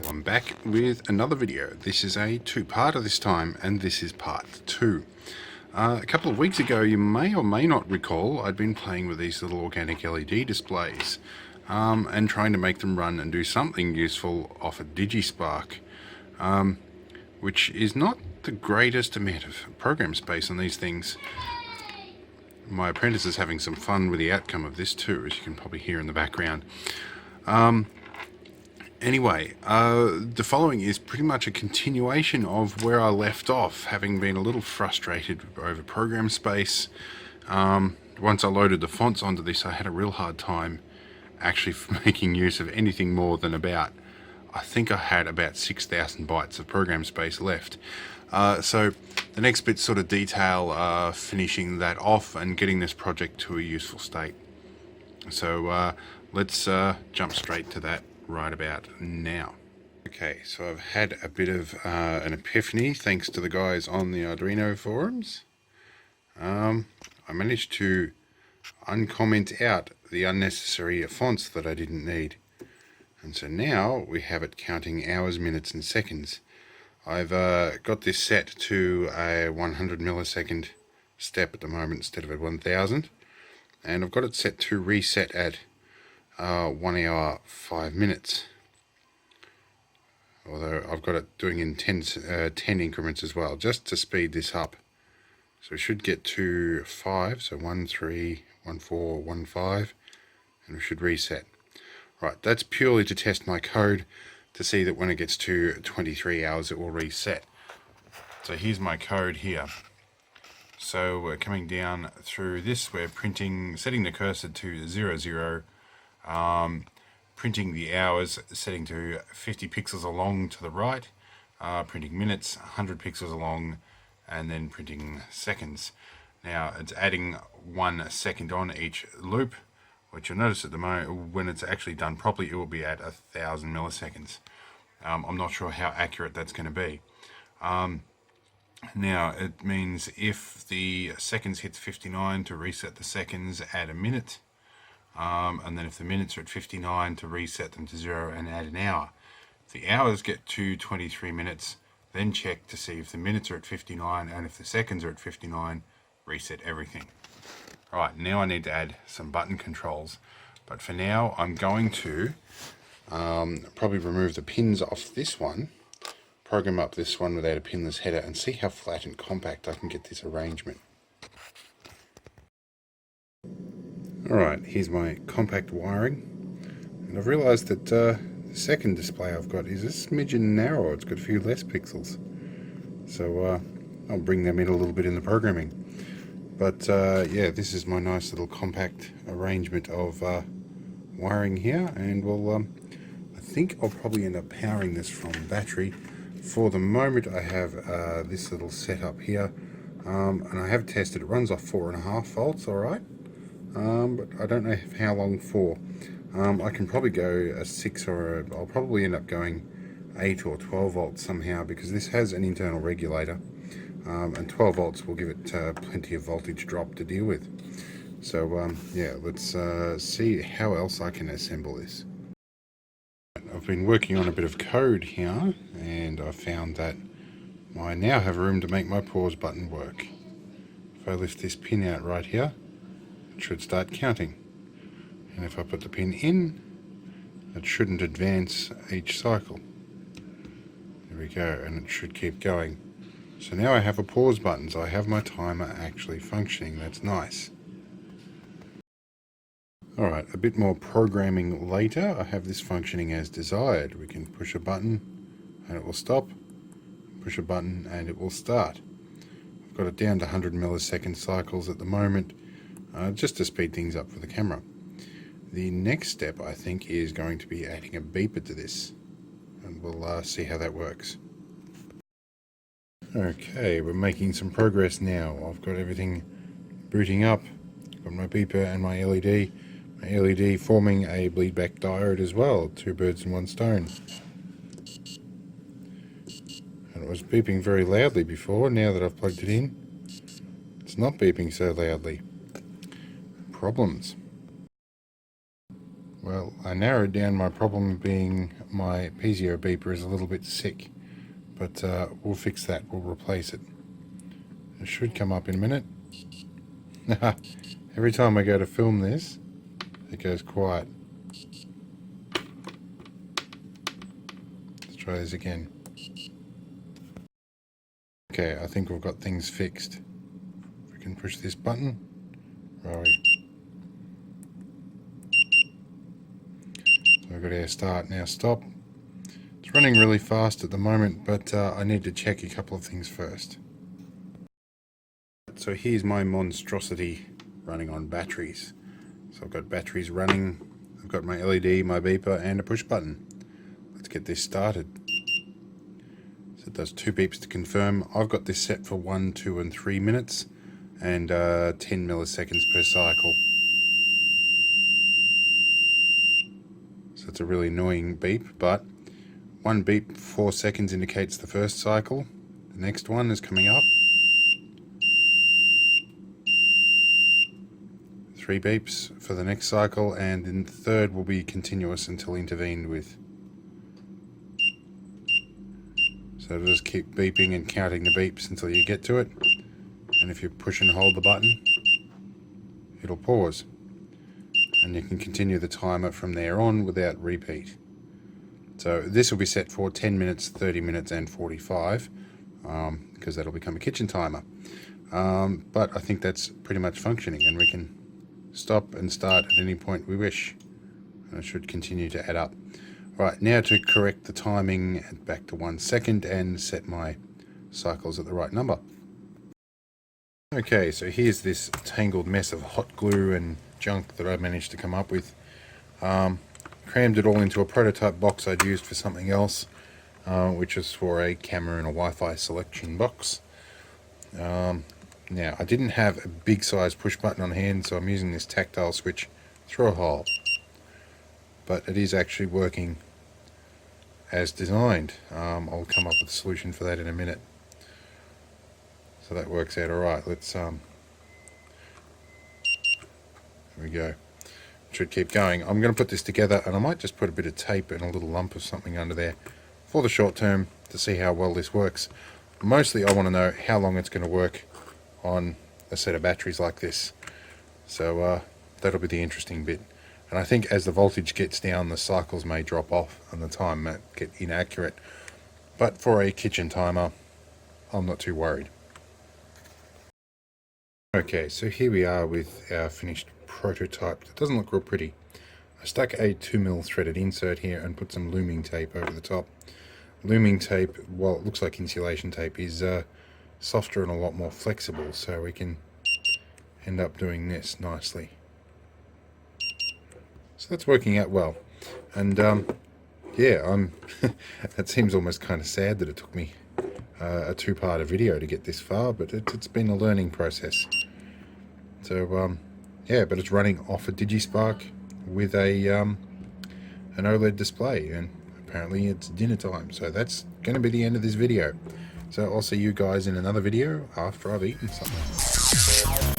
Well, I'm back with another video. This is a two-parter this time, and this is part 2. A couple of weeks ago, you may or may not recall, I'd been playing with these little organic LED displays and trying to make them run and do something useful off a Digispark, which is not the greatest amount of program space on these things. My apprentice is having some fun with the outcome of this too, as you can probably hear in the background. Anyway, the following is pretty much a continuation of where I left off, having been a little frustrated over program space. Once I loaded the fonts onto this, I had a real hard time actually making use of anything more than about, I think I had about 6,000 bytes of program space left. So the next bit sort of detail finishing that off and getting this project to a useful state. So let's jump straight to that right about now. Okay, so I've had a bit of an epiphany thanks to the guys on the Arduino forums. I managed to uncomment out the unnecessary fonts that I didn't need. And so now we have it counting hours, minutes and seconds. I've got this set to a 100 millisecond step at the moment instead of a 1000. And I've got it set to reset at 1 hour 5 minutes, although I've got it doing in 10 increments as well, just to speed this up. So we should get to 5, so 1 3 1 4 1 5, and we should reset. Right, that's purely to test my code to see that when it gets to 23 hours it will reset. So here's my code here. So we're coming down through this, we're printing, setting the cursor to 00, printing the hours, setting to 50 pixels along to the right, printing minutes, 100 pixels along, and then printing seconds. Now it's adding 1 second on each loop, which you'll notice at the moment, when it's actually done properly, it will be at 1,000 milliseconds. I'm not sure how accurate that's going to be. Now it means if the seconds hits 59, to reset the seconds, add a minute. And then if the minutes are at 59, to reset them to 0 and add an hour. If the hours get to 23 minutes, then check to see if the minutes are at 59, and if the seconds are at 59, reset everything. Alright, now I need to add some button controls, but for now I'm going to probably remove the pins off this one, program up this one without a pinless header, and see how flat and compact I can get this arrangement. Alright, here's my compact wiring, and I've realised that the second display I've got is a smidgen narrower. It's got a few less pixels, so I'll bring them in a little bit in the programming. But yeah, this is my nice little compact arrangement of wiring here, and we'll I think I'll probably end up powering this from battery. For the moment I have this little setup here, and I have tested it runs off 4.5 volts, alright. But I don't know how long for. I can probably go a 6 or I'll probably end up going 8 or 12 volts somehow, because this has an internal regulator, and 12 volts will give it plenty of voltage drop to deal with. So yeah, let's see how else I can assemble this. I've been working on a bit of code here, and I found that I now have room to make my pause button work. If I lift this pin out right here, should start counting, and if I put the pin in, it shouldn't advance each cycle. There we go, and it should keep going. So now I have a pause button, so I have my timer actually functioning. That's nice. Alright, a bit more programming later. I have this functioning as desired. We can push a button and it will stop, push a button and it will start. I've got it down to 100 millisecond cycles at the moment, just to speed things up for the camera. The next step, I think, is going to be adding a beeper to this, and we'll see how that works. Okay, we're making some progress now. I've got everything booting up. I've got my beeper and my LED. My LED forming a bleedback diode as well. 2 birds in 1 stone. And it was beeping very loudly before. Now that I've plugged it in, it's not beeping so loudly. Problems. Well, I narrowed down my problem being my piezo beeper is a little bit sick, but we'll fix that. We'll replace it. It should come up in a minute. Every time I go to film this, it goes quiet. Let's try this again. Okay, I think we've got things fixed. If we can push this button. Right. So we've got our start, now stop. It's running really fast at the moment, but I need to check a couple of things first. So here's my monstrosity running on batteries. So I've got batteries running, I've got my LED, my beeper, and a push button. Let's get this started. So it does 2 beeps to confirm. I've got this set for 1, 2, and 3 minutes, and 10 milliseconds per cycle. So it's a really annoying beep, but 1 beep 4 seconds indicates the first cycle. The next one is coming up. 3 beeps for the next cycle, and then the third will be continuous until intervened with. So it'll just keep beeping and counting the beeps until you get to it, and if you push and hold the button, it'll pause, and you can continue the timer from there on without repeat. So this will be set for 10 minutes, 30 minutes, and 45, because that'll become a kitchen timer. But I think that's pretty much functioning, and we can stop and start at any point we wish, and it should continue to add up. Right, now to correct the timing back to 1 second and set my cycles at the right number. Okay, so here's this tangled mess of hot glue and junk that I managed to come up with. Crammed it all into a prototype box I'd used for something else, which was for a camera and a Wi-Fi selection box. Now, I didn't have a big size push button on hand, so I'm using this tactile switch through a hole. But it is actually working as designed. I'll come up with a solution for that in a minute. So that works out alright. Let's, there we go. Should keep going. I'm going to put this together, and I might just put a bit of tape and a little lump of something under there for the short term to see how well this works. Mostly I want to know how long it's going to work on a set of batteries like this. So that'll be the interesting bit. And I think as the voltage gets down, the cycles may drop off and the time might get inaccurate. But for a kitchen timer, I'm not too worried. Okay, so here we are with our finished prototype. It doesn't look real pretty. I stuck a 2mm threaded insert here and put some looming tape over the top. Looming tape, well, it looks like insulation tape, is softer and a lot more flexible, so we can end up doing this nicely. So that's working out well. And yeah, that seems almost kind of sad that it took me a 2-part video to get this far, but it's been a learning process. So yeah, but it's running off a Digispark with a an OLED display, and apparently it's dinner time, so that's going to be the end of this video. So I'll see you guys in another video after I've eaten something.